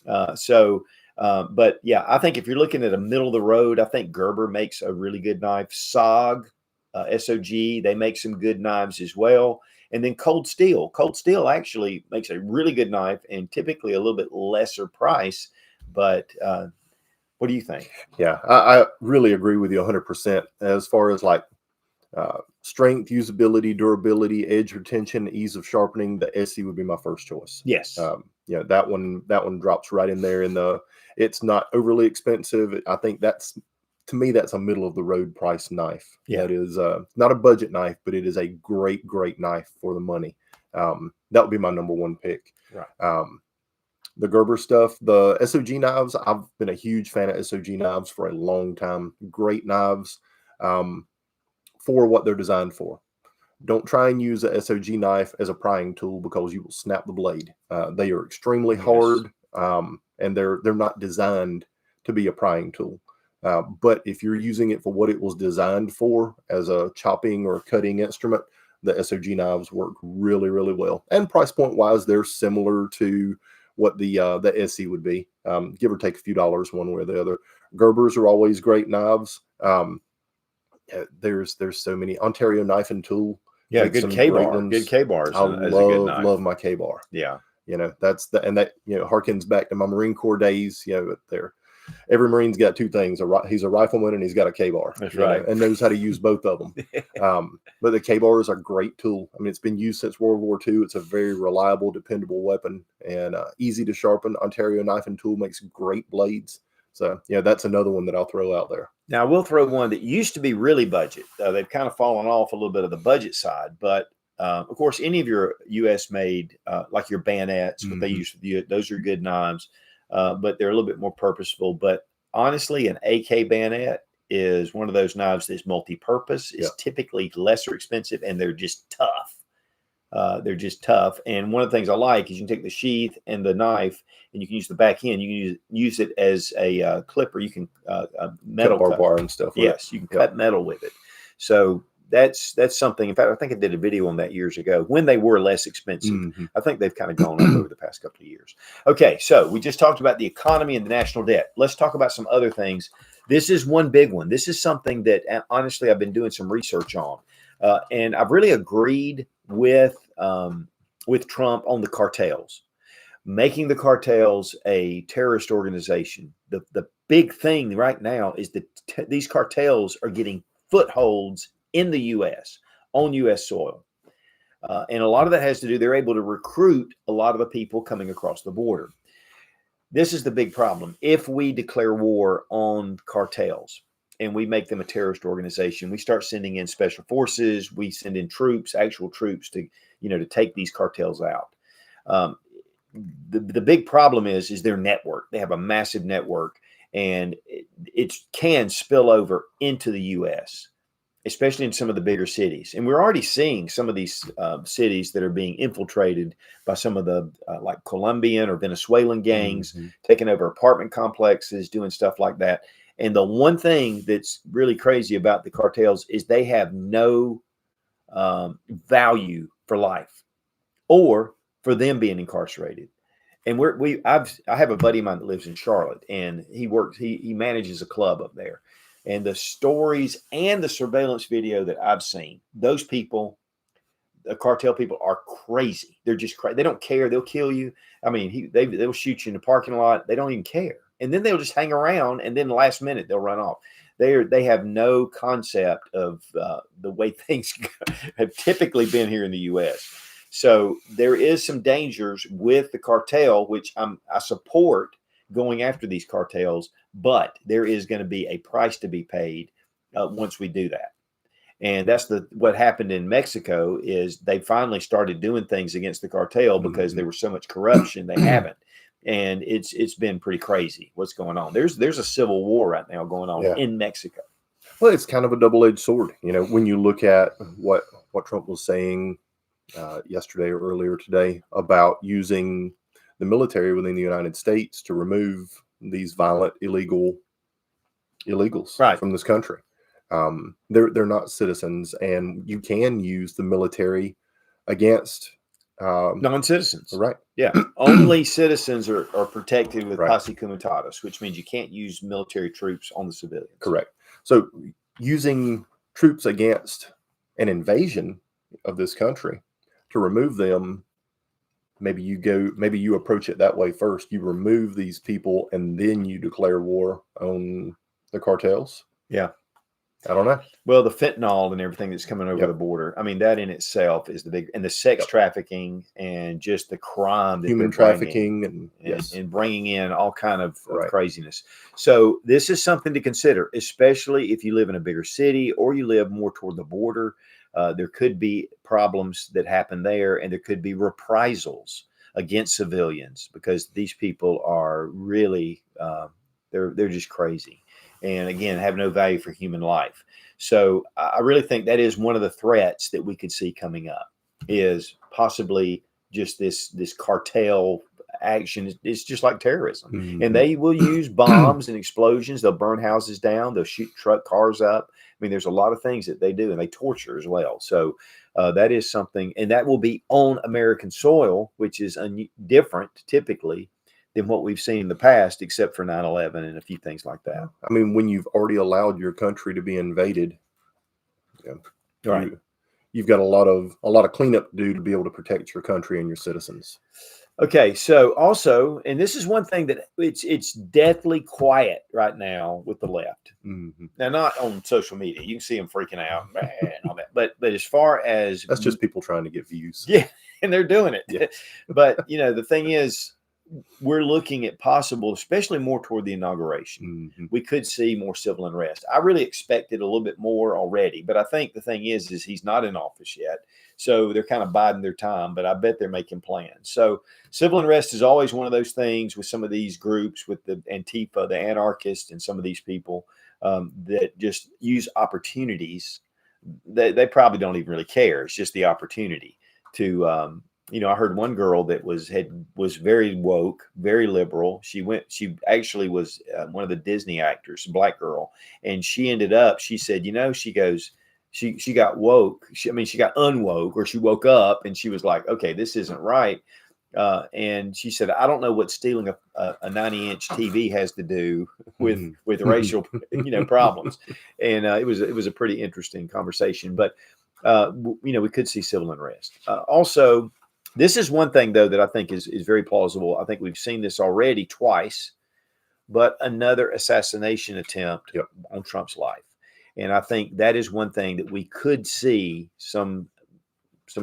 But yeah, I think if you're looking at a middle of the road, I think Gerber makes a really good knife. SOG, SOG, they make some good knives as well. And then Cold Steel. Cold Steel actually makes a really good knife and typically a little bit lesser price. But what do you think? Yeah, I really agree with you 100%. As far as like strength, usability, durability, edge retention, ease of sharpening, the SE would be my first choice. Yes. Yeah, that one drops right in there. It's not overly expensive. I think to me, that's a middle of the road price knife. Yeah. That is not a budget knife, but it is a great knife for the money. That would be my number one pick. Right. The Gerber stuff, the SOG knives, I've been a huge fan of SOG knives for a long time. Great knives for what they're designed for. Don't try and use a SOG knife as a prying tool because you will snap the blade. They are extremely hard, and they're not designed to be a prying tool. But if you're using it for what it was designed for, as a chopping or cutting instrument, the SOG knives work really, really well. And price point wise, they're similar to what the SE would be, give or take a few dollars one way or the other. Gerbers are always great knives. There's so many. Ontario Knife and Tool. Yeah, good K-bar. Good K-bars. I love my K-bar. Yeah. That harkens back to my Marine Corps days. Every Marine's got two things. He's a rifleman and he's got a K-bar. That's right. And knows how to use both of them. But the K-bar is a great tool. I mean, it's been used since World War II. It's a very reliable, dependable weapon and easy to sharpen. Ontario Knife and Tool makes great blades. So, that's another one that I'll throw out there. Now, we'll throw one that used to be really budget. They've kind of fallen off a little bit of the budget side. But, of course, any of your U.S.-made, like your bayonets, what they use, those are good knives. But they're a little bit more purposeful. But honestly, an AK bayonet is one of those knives that's multi-purpose. It's typically lesser expensive, and they're just tough. And one of the things I like is you can take the sheath and the knife, and you can use the back end. You can use it as a clipper. You can metal bar and stuff. Yes, you can cut metal with it. So that's something. In fact, I think I did a video on that years ago when they were less expensive. I think they've kind of gone up over the past couple of years. Okay, so we just talked about the economy and the national debt. Let's talk about some other things. This is one big one. This is something that honestly I've been doing some research on, and I've really agreed with Trump on the cartels, making the cartels a terrorist organization. The big thing right now is that these cartels are getting footholds in the U.S., on U.S. soil. And a lot of that has to do, they're able to recruit a lot of the people coming across the border. This is the big problem. If we declare war on cartels and we make them a terrorist organization, we start sending in special forces, we send in troops, actual troops to take these cartels out. The big problem is their network. They have a massive network, and it can spill over into the U.S., especially in some of the bigger cities. And we're already seeing some of these cities that are being infiltrated by some of the like Colombian or Venezuelan gangs, taking over apartment complexes, doing stuff like that. And the one thing that's really crazy about the cartels is they have no value for life or for them being incarcerated. And I have a buddy of mine that lives in Charlotte, and he manages a club up there. And the stories and the surveillance video that I've seen, those people, the cartel people, are crazy. They're just crazy. They don't care. They'll kill you. I mean, they'll shoot you in the parking lot. They don't even care. And then they'll just hang around, and then the last minute they'll run off. They have no concept of the way things have typically been here in the U.S. So there is some dangers with the cartel, which I support, going after these cartels, but there is going to be a price to be paid once we do that. And that's what happened in Mexico is they finally started doing things against the cartel because there was so much corruption. They haven't. And it's been pretty crazy what's going on. There's a civil war right now going on in Mexico. Well, it's kind of a double-edged sword. When you look at what Trump was saying yesterday or earlier today about using the military within the United States to remove these violent illegals from this country. They're not citizens, and you can use the military against non-citizens. Right. Yeah. Only citizens are protected with posse comitatus, which means you can't use military troops on the civilians. Correct. So using troops against an invasion of this country to remove them, maybe you approach it that way first. You remove these people and then you declare war on the cartels. Yeah. I don't know. Well, the fentanyl and everything that's coming over the border, I mean, that in itself is the big, and the sex trafficking and just the crime, that human trafficking, and bringing in all kind of craziness. So this is something to consider, especially if you live in a bigger city or you live more toward the border. There could be problems that happen there, and there could be reprisals against civilians because these people are really, they're just crazy. And again, have no value for human life. So I really think that is one of the threats that we could see coming up is possibly just this cartel action. It's just like terrorism. Mm-hmm. And they will use bombs and explosions. They'll burn houses down. They'll shoot truck cars up. I mean, there's a lot of things that they do, and they torture as well. So that is something, and that will be on American soil, which is different typically than what we've seen in the past, except for 9/11 and a few things like that. I mean, when you've already allowed your country to be invaded, you've got a lot of cleanup to do to be able to protect your country and your citizens. Okay, so also, and this is one thing that it's deathly quiet right now with the left. Mm-hmm. Now, not on social media, you can see them freaking out and all that, but as far as that's just people trying to get views. Yeah, and they're doing it. Yeah. But the thing is, we're looking at possible, especially more toward the inauguration. Mm-hmm. We could see more civil unrest. I really expected a little bit more already, but I think the thing is he's not in office yet. So they're kind of biding their time, but I bet they're making plans. So civil unrest is always one of those things with some of these groups, with the Antifa, the anarchists, and some of these people that just use opportunities. They probably don't even really care. It's just the opportunity to, I heard one girl that was very woke, very liberal. She actually was one of the Disney actors, a black girl. And she said, she got woke. She got unwoke, or she woke up and she was like, okay, this isn't right. And she said, I don't know what stealing a 90-inch TV has to do with racial, problems. And it was a pretty interesting conversation, but we could see civil unrest. Also, this is one thing, though, that I think is very plausible. I think we've seen this already twice, but another assassination attempt on Trump's life. And I think that is one thing that we could see some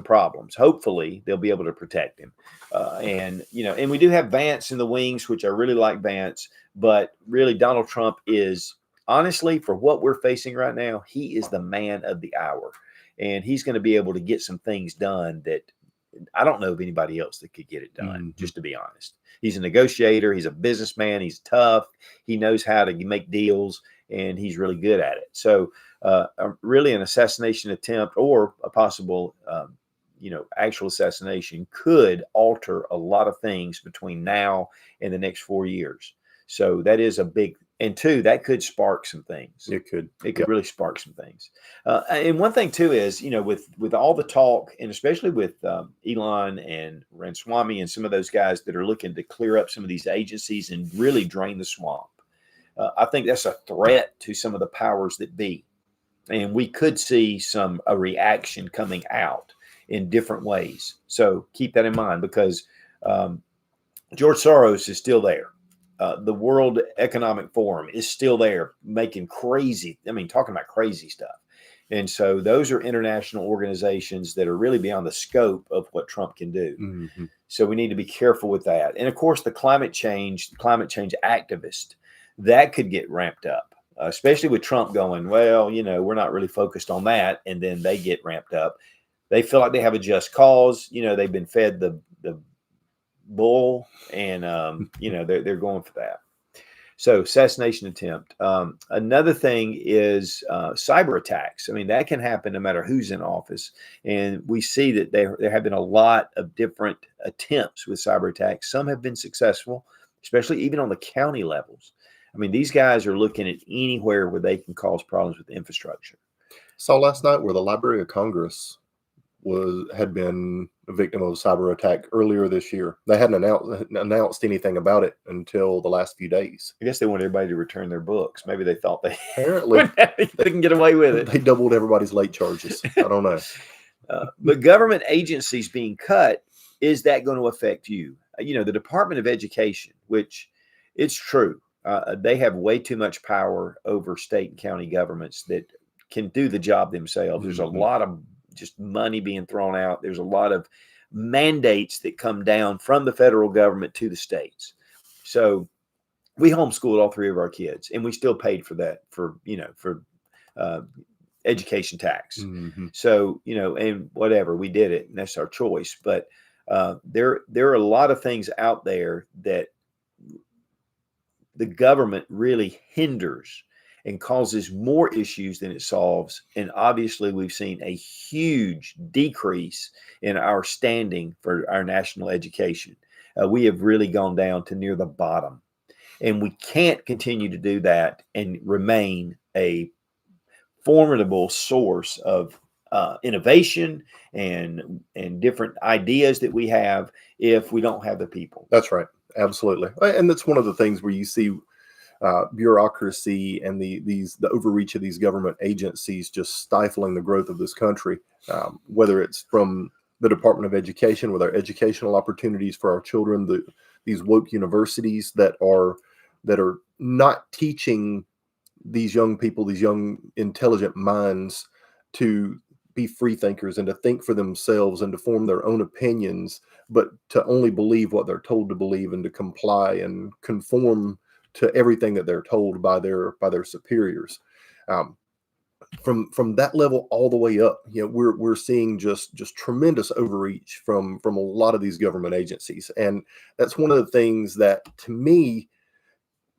problems. Hopefully, they'll be able to protect him. And we do have Vance in the wings, which I really like Vance. But really, Donald Trump is, honestly, for what we're facing right now, he is the man of the hour. And he's going to be able to get some things done that I don't know of anybody else that could get it done, just to be honest. He's a negotiator. He's a businessman. He's tough. He knows how to make deals, and he's really good at it. So really an assassination attempt or a possible, actual assassination could alter a lot of things between now and the next 4 years. So that is a big, and two, that could spark some things. It could really spark some things. And one thing too is, with all the talk, and especially with Elon and Ranswamy and some of those guys that are looking to clear up some of these agencies and really drain the swamp, I think that's a threat to some of the powers that be. And we could see a reaction coming out in different ways. So keep that in mind, because George Soros is still there. The World Economic Forum is still there, making talking about crazy stuff. And so those are international organizations that are really beyond the scope of what Trump can do. Mm-hmm. So we need to be careful with that. And of course, the climate change activist, that could get ramped up, especially with Trump going, well, we're not really focused on that. And then they get ramped up. They feel like they have a just cause. They've been fed the bull, and they're going for that. So assassination attempt. Another thing is cyber attacks. I mean, that can happen no matter who's in office. And we see that there have been a lot of different attempts with cyber attacks. Some have been successful, especially even on the county levels. I mean, these guys are looking at anywhere where they can cause problems with the infrastructure. Saw last night where the Library of Congress had been a victim of a cyber attack earlier this year. They hadn't announced anything about it until the last few days. I guess they want everybody to return their books. Maybe they thought they apparently they can get away with it. They doubled everybody's late charges. I don't know. But government agencies being cut, is that going to affect you? The Department of Education, which it's true, they have way too much power over state and county governments that can do the job themselves. There's a lot of just money being thrown out. There's a lot of mandates that come down from the federal government to the states. So we homeschooled all three of our kids, and we still paid for that for education tax. So, and whatever, we did it, and that's our choice. But there are a lot of things out there that the government really hinders and causes more issues than it solves. And obviously, we've seen a huge decrease in our standing for our national education. We have really gone down to near the bottom. And we can't continue to do that and remain a formidable source of innovation and different ideas that we have if we don't have the people. That's right. Absolutely. And that's one of the things where you see bureaucracy and the overreach of these government agencies just stifling the growth of this country, whether it's from the Department of Education with our educational opportunities for our children, these woke universities that are not teaching these young people, these young intelligent minds, to be free thinkers and to think for themselves and to form their own opinions, but to only believe what they're told to believe and to comply and conform to everything that they're told by their superiors. From that level all the way up, we're seeing just tremendous overreach from a lot of these government agencies, and that's one of the things that, to me,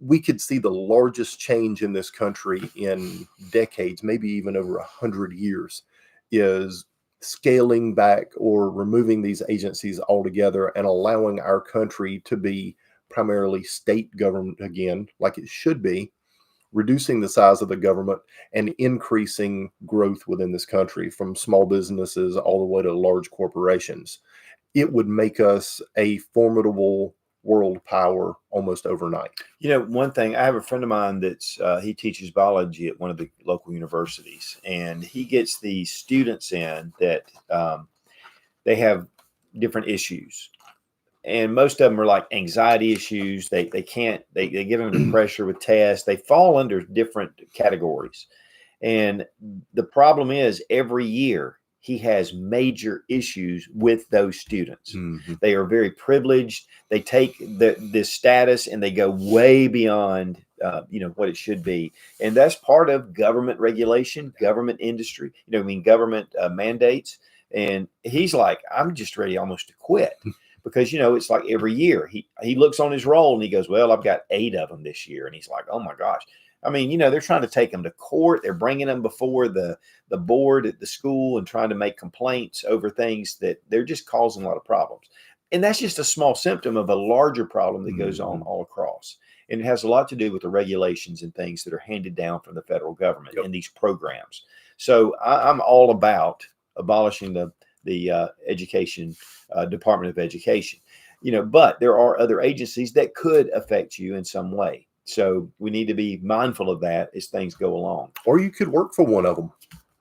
we could see the largest change in this country in decades, maybe even over 100 years, is scaling back or removing these agencies altogether and allowing our country to be primarily state government again, like it should be, reducing the size of the government and increasing growth within this country from small businesses all the way to large corporations. It would make us a formidable world power almost overnight. One thing, I have a friend of mine that's he teaches biology at one of the local universities, and he gets these students in that they have different issues. And most of them are like anxiety issues. They can't, they give them the pressure with tests. They fall under different categories. And the problem is, every year he has major issues with those students. They are very privileged. They take this status and they go way beyond what it should be. And that's part of government regulation, government industry, government mandates. And he's like, I'm just ready almost to quit. Because, it's like every year he looks on his roll and he goes, well, I've got 8 of them this year. And he's like, oh my gosh. I mean, they're trying to take them to court. They're bringing them before the board at the school and trying to make complaints over things that they're just causing a lot of problems. And that's just a small symptom of a larger problem that goes on all across. And it has a lot to do with the regulations and things that are handed down from the federal government in these programs. So I'm all about abolishing the education Department of Education, but there are other agencies that could affect you in some way. So we need to be mindful of that as things go along. Or you could work for one of them.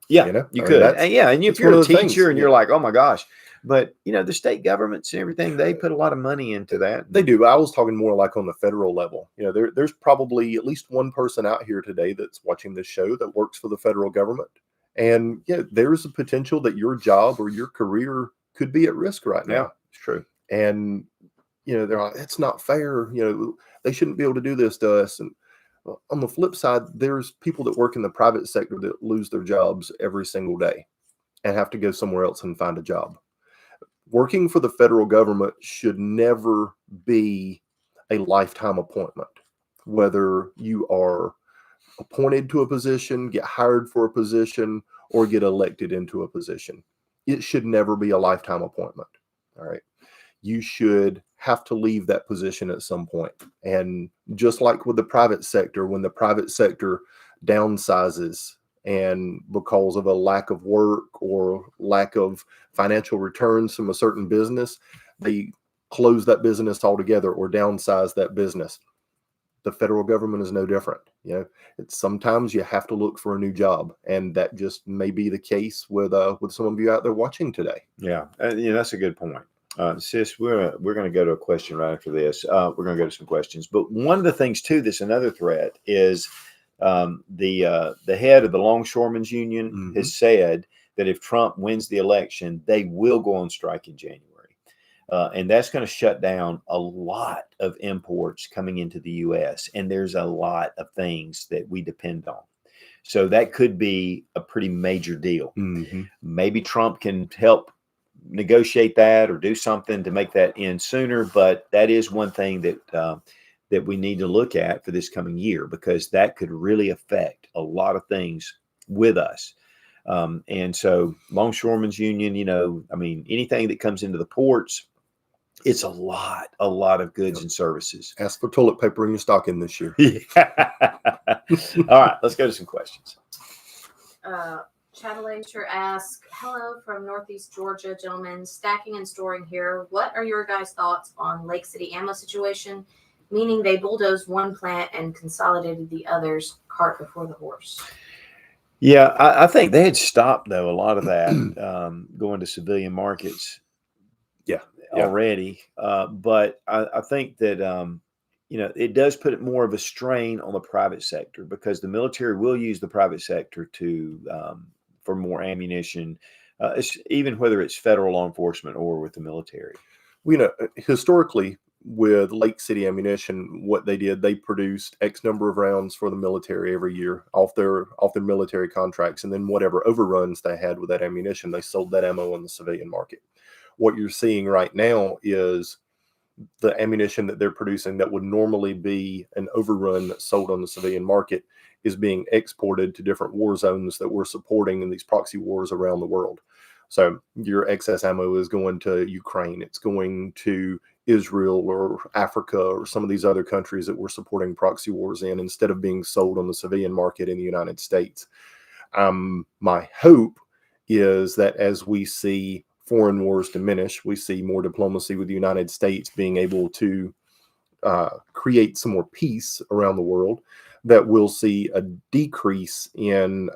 Yeah, you could. And if you're a teacher and you're like, oh my gosh, but the state governments and everything, they put a lot of money into that. They do. I was talking more like on the federal level. There's probably at least one person out here today that's watching this show that works for the federal government. And there's a potential that your job or your career could be at risk right now. Yeah, it's true. And, they're like, it's not fair. They shouldn't be able to do this to us. And on the flip side, there's people that work in the private sector that lose their jobs every single day and have to go somewhere else and find a job. Working for the federal government should never be a lifetime appointment. Whether you are appointed to a position, get hired for a position, or get elected into a position, it should never be a lifetime appointment. All right. You should have to leave that position at some point. And just like with the private sector, when the private sector downsizes and because of a lack of work or lack of financial returns from a certain business, they close that business altogether or downsize that business. The federal government is no different. It's sometimes you have to look for a new job, and that just may be the case with some of you out there watching today. Yeah, that's a good point. Sis, we're going to go to a question right after this. We're going to go to some questions, but one of the things too, that's another threat is the head of the Longshoremen's Union has said that if Trump wins the election, they will go on strike in January. And that's going to shut down a lot of imports coming into the U.S. And there's a lot of things that we depend on. So that could be a pretty major deal. Maybe Trump can help negotiate that or do something to make that end sooner. But that is one thing that we need to look at for this coming year, because that could really affect a lot of things with us. And so Longshoremen's Union, anything that comes into the ports, it's a lot of goods and services. Ask for toilet paper in your stocking this year. All right, let's go to some questions. Chatelature asks, hello from Northeast Georgia, gentlemen. Stacking and storing here. What are your guys' thoughts on Lake City ammo situation? Meaning they bulldozed one plant and consolidated the others, cart before the horse. Yeah, I think they had stopped, though, a lot of that going to civilian markets. Yeah. Already. But I think that, it does put more of a strain on the private sector, because the military will use the private sector for more ammunition, even whether it's federal law enforcement or with the military. Historically, with Lake City Ammunition, what they did, they produced X number of rounds for the military every year off their military contracts. And then whatever overruns they had with that ammunition, they sold that ammo on the civilian market. What you're seeing right now is the ammunition that they're producing that would normally be an overrun that's sold on the civilian market is being exported to different war zones that we're supporting in these proxy wars around the world. So your excess ammo is going to Ukraine. It's going to Israel or Africa or some of these other countries that we're supporting proxy wars in, instead of being sold on the civilian market in the United States. My hope is that as we see foreign wars diminish, we see more diplomacy with the United States being able to create some more peace around the world, that we'll see a decrease in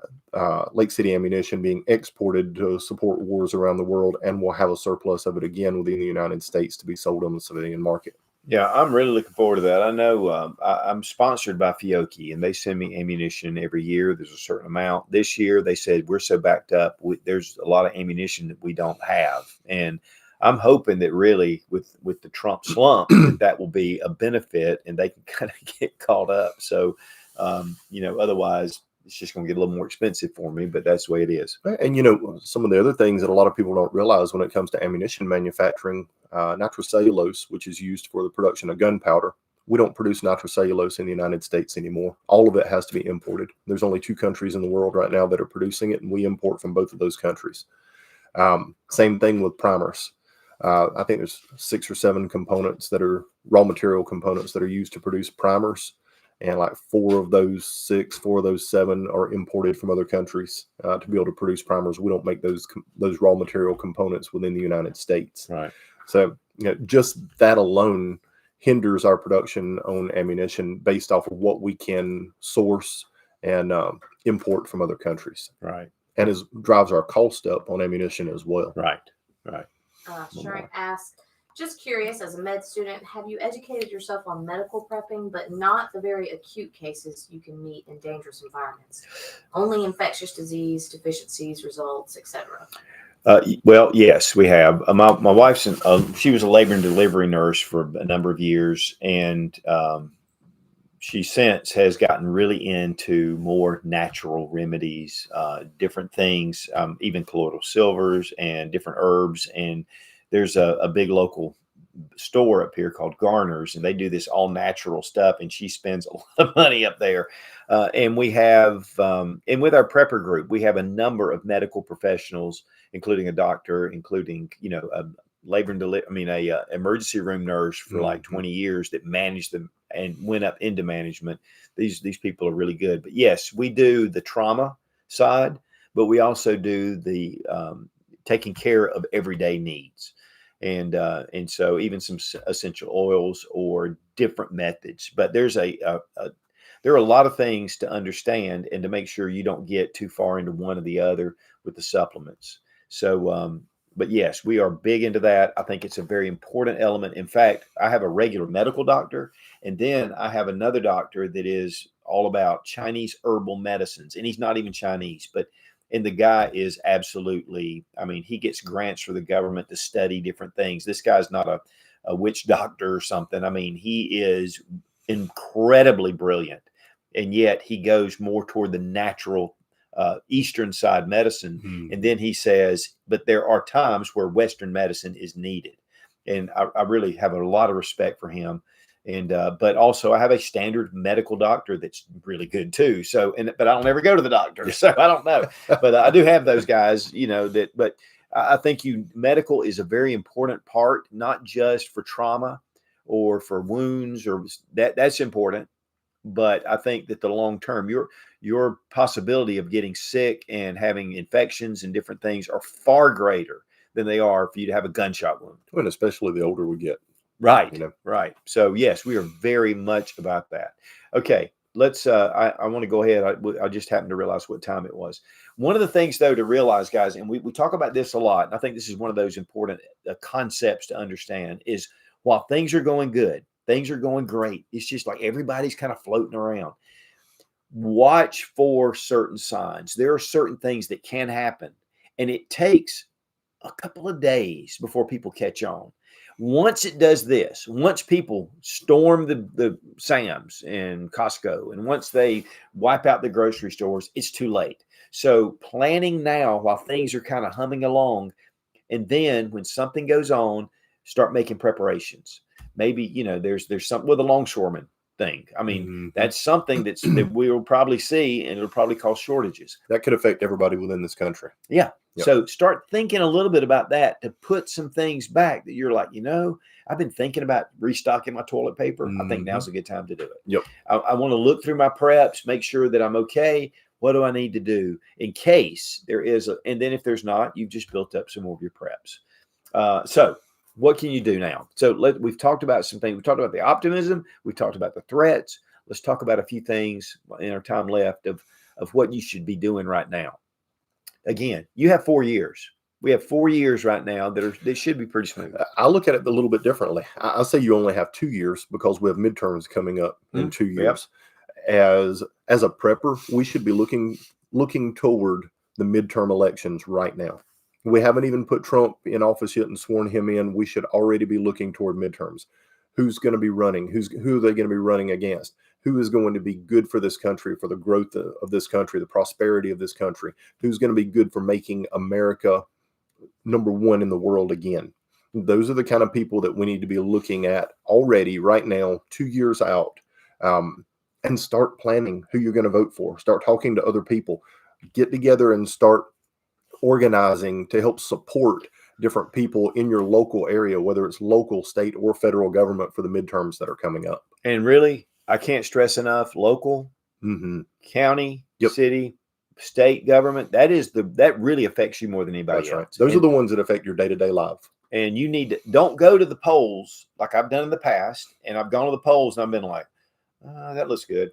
Lake City ammunition being exported to support wars around the world, and we'll have a surplus of it again within the United States to be sold on the civilian market. Yeah, I'm really looking forward to that. I know I'm sponsored by Fiocchi, and they send me ammunition every year. There's a certain amount. This year, they said we're so backed up. There's a lot of ammunition that we don't have. And I'm hoping that really with the Trump slump, that will be a benefit and they can kind of get caught up. So, otherwise it's just going to get a little more expensive for me, but that's the way it is. And, some of the other things that a lot of people don't realize when it comes to ammunition manufacturing, nitrocellulose, which is used for the production of gunpowder. We don't produce nitrocellulose in the United States anymore. All of it has to be imported. There's only 2 countries in the world right now that are producing it, and we import from both of those countries. Same thing with primers. I think there's 6 or 7 components that are raw material components that are used to produce primers. And like 4 of those 7 are imported from other countries to be able to produce primers. We don't make those raw material components within the United States. Right. So just that alone hinders our production on ammunition based off of what we can source and import from other countries. Right. And it drives our cost up on ammunition as well. Right. Shrek asks, just curious, as a med student, have you educated yourself on medical prepping, but not the very acute cases you can meet in dangerous environments? Only infectious disease, deficiencies, results, etc. Well, yes, we have. My wife's she was a labor and delivery nurse for a number of years, and she since has gotten really into more natural remedies, different things, even colloidal silvers and different herbs. And there's a big local store up here called Garner's, and they do this all natural stuff. And she spends a lot of money up there. And we have, and with our prepper group, we have a number of medical professionals, including a doctor, including, a labor and delivery, a emergency room nurse for like 20 years that managed them and went up into management. These people are really good. But yes, we do the trauma side, but we also do the taking care of everyday needs. And so even some essential oils or different methods. But there are a lot of things to understand and to make sure you don't get too far into one or the other with the supplements. So, but yes, we are big into that. I think it's a very important element. In fact, I have a regular medical doctor, and then I have another doctor that is all about Chinese herbal medicines, and he's not even Chinese, and the guy is absolutely, he gets grants for the government to study different things. This guy's not a witch doctor or something. He is incredibly brilliant, and yet he goes more toward the natural Eastern side medicine. And then he says, but there are times where Western medicine is needed. And I really have a lot of respect for him. And, but also I have a standard medical doctor that's really good too. So, but I don't ever go to the doctor, so I don't know, but I do have those guys, but I think medical is a very important part, not just for trauma or for wounds or that's important. But I think that the long term, your possibility of getting sick and having infections and different things are far greater than they are for you to have a gunshot wound. And especially the older we get. Right. Right. So yes, we are very much about that. Okay. Let's, I want to go ahead. I just happened to realize what time it was. One of the things though, to realize, guys, and we talk about this a lot, and I think this is one of those important concepts to understand is while things are going good, things are going great, it's just like everybody's kind of floating around. Watch for certain signs. There are certain things that can happen, and it takes a couple of days before people catch on. Once it does this, once people storm the Sam's and Costco, and once they wipe out the grocery stores, it's too late. So planning now while things are kind of humming along, and then when something goes on, start making preparations. Maybe, there's something with a longshoreman thing. That's something that we will probably see, and it'll probably cause shortages. That could affect everybody within this country. Yeah. Yep. So start thinking a little bit about that to put some things back that you're like, I've been thinking about restocking my toilet paper. I think now's a good time to do it. Yep. I want to look through my preps, make sure that I'm okay. What do I need to do in case there is and then if there's not, you've just built up some more of your preps. So what can you do now? So we've talked about some things. We talked about the optimism. We talked about the threats. Let's talk about a few things in our time left of what you should be doing right now. Again, you have 4 years. We have 4 years right now that should be pretty smooth. I look at it a little bit differently. I say you only have 2 years because we have midterms coming up in 2 years. Yep. As a prepper, we should be looking toward the midterm elections right now. We haven't even put Trump in office yet and sworn him in. We should already be looking toward midterms. Who's going to be running? Who are they going to be running against? Who is going to be good for this country, for the growth of this country, the prosperity of this country? Who's going to be good for making America number one in the world again? Those are the kind of people that we need to be looking at already right now, 2 years out, and start planning who you're going to vote for. Start talking to other people. Get together and start organizing to help support different people in your local area, whether it's local, state, or federal government for the midterms that are coming up. And really, I can't stress enough, local, county, city, state government, that really affects you more than anybody else. Right. Those are the ones that affect your day-to-day life. And you need to, don't go to the polls like I've done in the past. And I've gone to the polls and I've been like, that looks good.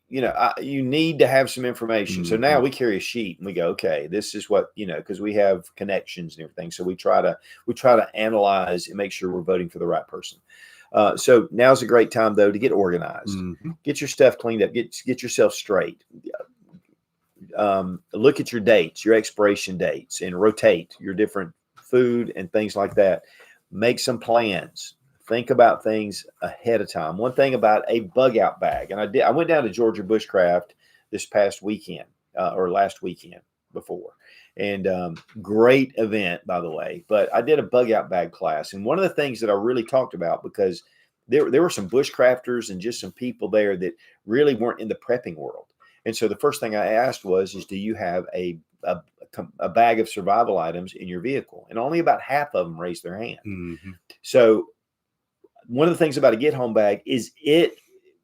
You need to have some information. So now we carry a sheet and we go, okay, this is what, because we have connections and everything. So we try to analyze and make sure we're voting for the right person. So now's a great time though to get organized, get your stuff cleaned up, get yourself straight. look at your dates, your expiration dates, and rotate your different food and things like that. Make some plans. Think about things ahead of time. One thing about a bug out bag, and I went down to Georgia Bushcraft this past weekend or last weekend before, and great event, by the way. But I did a bug out bag class, and one of the things that I really talked about, because there were some bushcrafters and just some people there that really weren't in the prepping world. And so the first thing I asked was, do you have a bag of survival items in your vehicle? And only about half of them raised their hand. Mm-hmm. So one of the things about a get home bag is it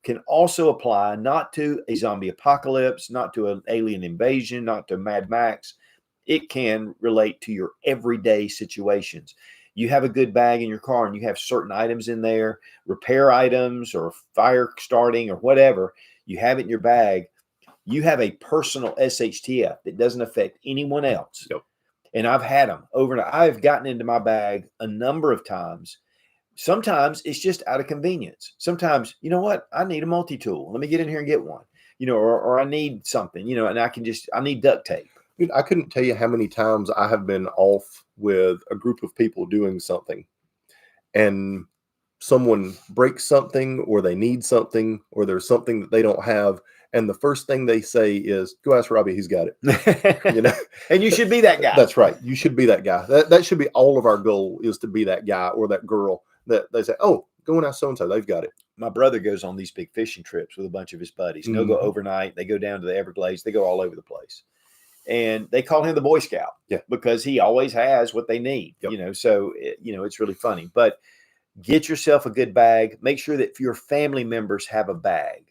can also apply not to a zombie apocalypse, not to an alien invasion, not to Mad Max. It can relate to your everyday situations. You have a good bag in your car and you have certain items in there, repair items or fire starting or whatever, you have it in your bag. You have a personal SHTF that doesn't affect anyone else. Yep. And I've had them over and I've gotten into my bag a number of times. Sometimes it's just out of convenience. Sometimes, you know what? I need a multi-tool. Let me get in here and get one, or I need something, and I need duct tape. Dude, I couldn't tell you how many times I have been off with a group of people doing something and someone breaks something or they need something or there's something that they don't have. And the first thing they say is, go ask Robbie, he's got it. And you should be that guy. That's right. You should be that guy. That should be all of our goal, is to be that guy or that girl that they say, oh, go and ask so-and-so, they've got it. My brother goes on these big fishing trips with a bunch of his buddies. And they'll go overnight. They go down to the Everglades. They go all over the place. And they call him the Boy Scout because he always has what they need, so, it's really funny. But get yourself a good bag. Make sure that your family members have a bag.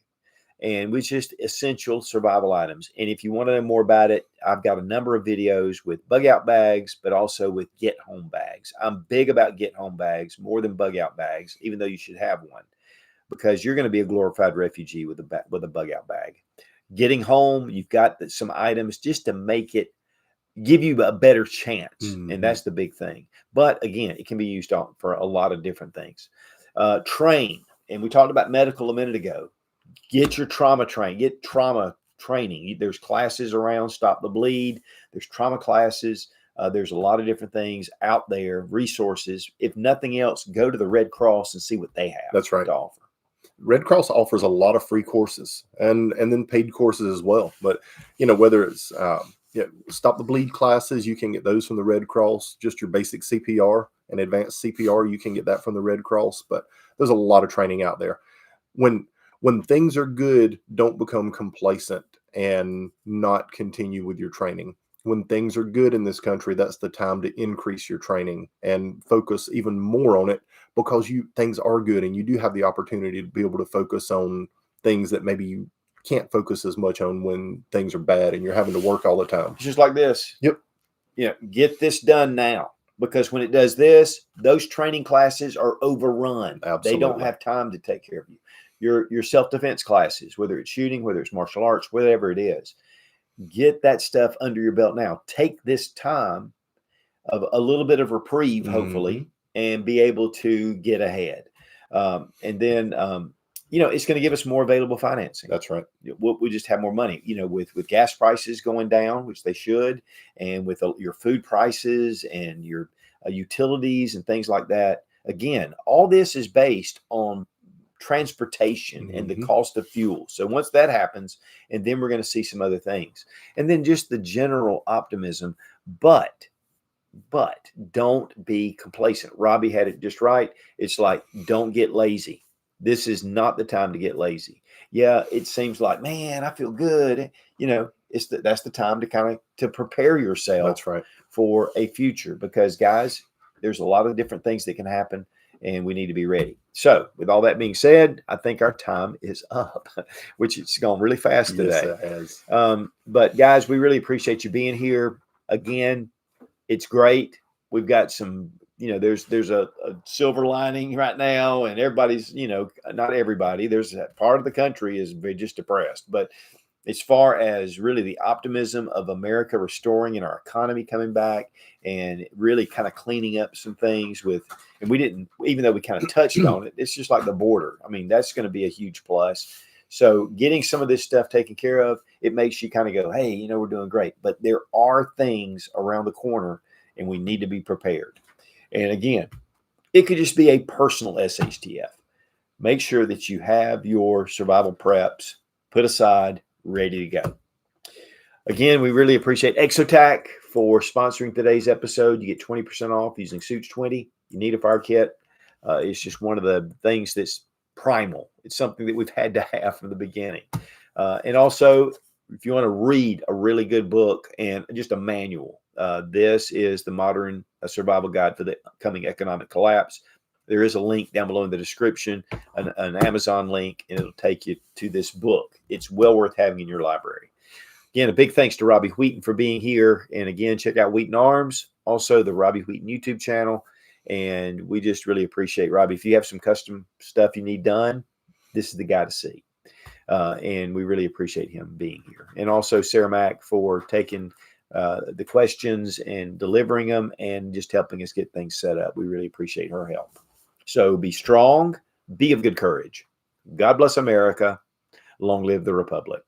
And with just essential survival items. And if you want to know more about it, I've got a number of videos with bug out bags, but also with get home bags. I'm big about get home bags more than bug out bags, even though you should have one, because you're going to be a glorified refugee with a bug out bag. Getting home, you've got some items just to give you a better chance. And that's the big thing. But again, it can be used for a lot of different things. Train. And we talked about medical a minute ago. Get your trauma training. Get trauma training. There's classes around Stop the Bleed. There's trauma classes. There's a lot of different things out there, resources. If nothing else, go to the Red Cross and see what they have. That's right. To offer. Red Cross offers a lot of free courses and then paid courses as well. But, whether it's Stop the Bleed classes, you can get those from the Red Cross. Just your basic CPR and advanced CPR, you can get that from the Red Cross. But there's a lot of training out there. When things are good, don't become complacent and not continue with your training. When things are good in this country, that's the time to increase your training and focus even more on it, because things are good and you do have the opportunity to be able to focus on things that maybe you can't focus as much on when things are bad and you're having to work all the time. Just like this. Yep. Get this done now, because when it does this, those training classes are overrun. Absolutely. They don't have time to take care of you. Your self-defense classes, whether it's shooting, whether it's martial arts, whatever it is, get that stuff under your belt now. Take this time of a little bit of reprieve, hopefully, and be able to get ahead. And then, it's going to give us more available financing. That's right. We just have more money, with gas prices going down, which they should, and with your food prices and your utilities and things like that. Again, all this is based on transportation and the cost of fuel. So once that happens, and then we're going to see some other things, and then just the general optimism, but don't be complacent. Robbie had it just right. It's like, don't get lazy. This is not the time to get lazy. Yeah, it seems like, man, I feel good. That's the time to prepare yourself. That's right. For a future, because guys, there's a lot of different things that can happen, and we need to be ready. So with all that being said, I think our time is up, which it's gone really fast today. Yes, it has. But guys, we really appreciate you being here. Again, it's great. We've got some, there's a silver lining right now, and everybody's, not everybody, there's a part of the country is just depressed. But as far as really the optimism of America restoring and our economy coming back and really kind of cleaning up some things and we didn't, even though we kind of touched on it, it's just like the border. I mean, that's going to be a huge plus. So getting some of this stuff taken care of, it makes you kind of go, hey, we're doing great. But there are things around the corner, and we need to be prepared. And again, it could just be a personal SHTF. Make sure that you have your survival preps put aside, ready to go. Again, we really appreciate Exotac for sponsoring today's episode. You get 20% off using Sootch 20. You need a fire kit. It's just one of the things that's primal. It's something that we've had to have from the beginning. And also, if you want to read a really good book and just a manual, this is the Modern Survival Guide for the Coming Economic Collapse. There is a link down below in the description, an Amazon link, and it'll take you to this book. It's well worth having in your library. Again, a big thanks to Robbie Wheaton for being here. And again, check out Wheaton Arms, also the Robbie Wheaton YouTube channel. And we just really appreciate Robbie. If you have some custom stuff you need done, this is the guy to see. And we really appreciate him being here. And also Sarah Mack for taking the questions and delivering them and just helping us get things set up. We really appreciate her help. So be strong, be of good courage. God bless America. Long live the Republic.